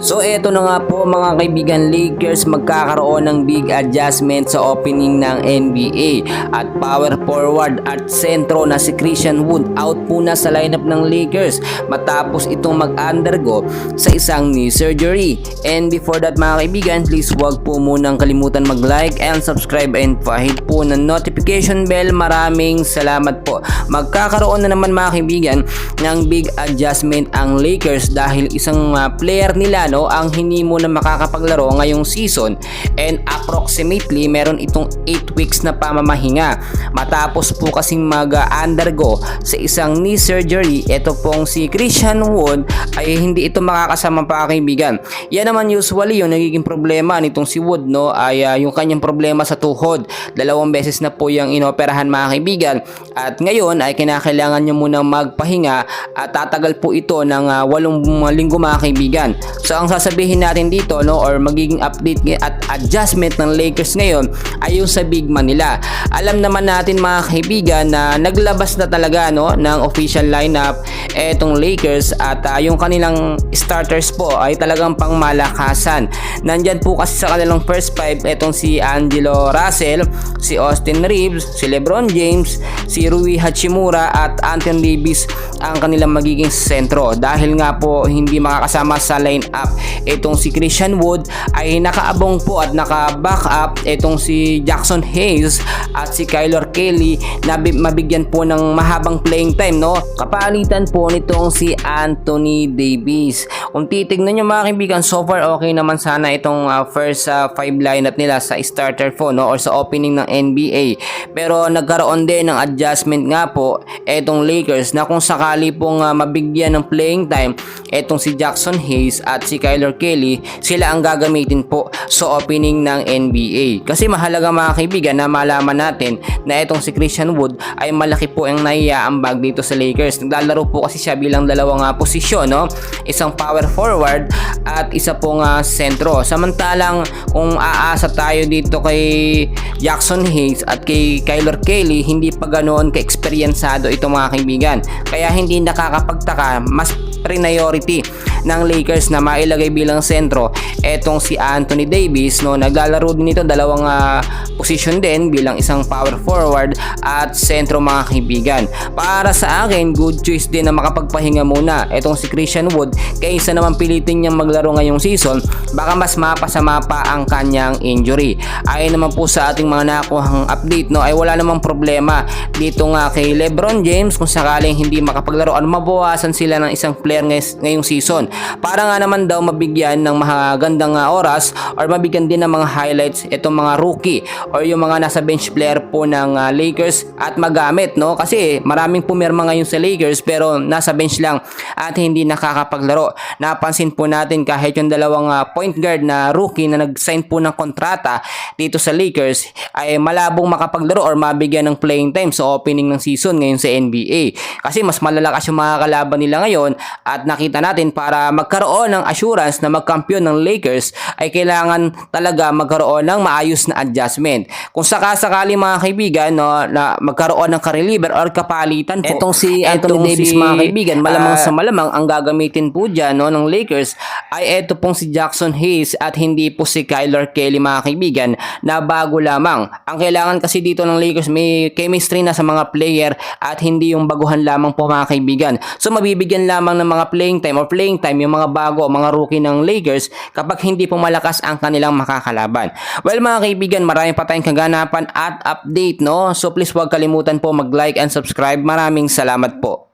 So eto na nga po mga kaibigan, Lakers magkakaroon ng big adjustment sa opening ng NBA at power forward at sentro na si Christian Wood out po na sa lineup ng Lakers matapos itong mag-undergo sa isang knee surgery. And before that mga kaibigan, please huwag po munang kalimutan mag-like and subscribe and pahit po ng notification bell. Maraming salamat po. Magkakaroon na naman mga kaibigan ng big adjustment ang Lakers dahil isang player nila ang hindi mo na makakapaglaro ngayong season, and approximately meron itong 8 weeks na pamamahinga matapos po kasing mag-undergo sa isang knee surgery. Ito pong si Christian Wood ay hindi ito makakasama pa kaibigan. Yan naman usually yung nagiging problema nitong si Wood ay yung kanyang problema sa tuhod. 2 beses na po yung inoperahan mga kaibigan at ngayon ay kinakailangan niya munang magpahinga at tatagal po ito ng 8 linggo mga kaibigan. So ang sasabihin natin dito or magiging update at adjustment ng Lakers ngayon ay yung sa big man nila. Alam naman natin mga kaibigan na naglabas na talaga ng official lineup etong Lakers at yung kanilang starters po ay talagang pangmalakasan. Nandyan po kasi sa kanilang first 5 etong si Angelo Russell, si Austin Reeves, si LeBron James, si Rui Hachimura at Anthony Davis ang kanilang magiging sentro. Dahil nga po hindi makakasama sa lineup itong si Christian Wood, ay nakaabong po at naka-back up itong si Jackson Hayes at si Kyler Kelly na mabigyan po ng mahabang playing time kapalitan po nitong si Anthony Davis. Kung titignan nyo mga kaibigan, so far okay naman sana itong first 5 lineup nila sa starter po or sa opening ng NBA, pero nagkaroon din ng adjustment nga po etong Lakers na kung sakali pong mabigyan ng playing time etong si Jackson Hayes at si Kyler Kelly, sila ang gagamitin po sa opening ng NBA. Kasi mahalaga mga kaibigan na malaman natin na itong si Christian Wood ay malaki po ang naiaambag dito sa Lakers. Naglalaro po kasi siya bilang dalawang posisyon, isang power forward at isa pong sentro. Samantalang kung aasa tayo dito kay Jackson Hayes at kay Kyler Kelly, hindi pa ganoon ka-eksperyensado ito mga kaibigan. Kaya hindi nakakapagtaka, mas priority ng Lakers na mailagay bilang sentro etong si Anthony Davis. Naglalaro din ito dalawang position din bilang isang power forward at sentro mga kaibigan. Para sa akin, good choice din na makapagpahinga muna etong si Christian Wood kaysa naman pilitin niyang maglaro ngayong season. Baka mas mapasama pa ang kanyang injury. Ayon naman po sa ating mga nakuhang update ay wala namang problema dito nga kay LeBron James kung sakaling hindi makapaglaro at mabawasan sila ng isang player ngayong season, para nga naman daw mabigyan ng magandang oras or mabigyan din ng mga highlights itong mga rookie or yung mga nasa bench player po ng Lakers at magamit kasi maraming pumirma ngayon sa Lakers pero nasa bench lang at hindi nakakapaglaro. Napansin po natin kahit yung dalawang point guard na rookie na nag-sign po ng kontrata dito sa Lakers ay malabong makapaglaro or mabigyan ng playing time sa opening ng season ngayon sa NBA kasi mas malalakas yung mga kalaban nila ngayon. At nakita natin para magkaroon ng assurance na magkampiyon ng Lakers ay kailangan talaga magkaroon ng maayos na adjustment. Kung sakasakali mga kaibigan na magkaroon ng ka-reliever or kapalitan po, etong si Anthony Davis mga kaibigan, malamang sa malamang ang gagamitin po dyan ng Lakers ay eto pong si Jackson Hayes at hindi po si Kyler Kelly mga kaibigan na bago lamang. Ang kailangan kasi dito ng Lakers may chemistry na sa mga player at hindi yung baguhan lamang po mga kaibigan. So mabibigyan lamang ng mga playing time yung mga bago, mga rookie ng Lakers kapag hindi po malakas ang kanilang makakalaban. Well mga kaibigan, marami pa tayong kaganapan at update So please huwag kalimutan po mag-like and subscribe. Maraming salamat po.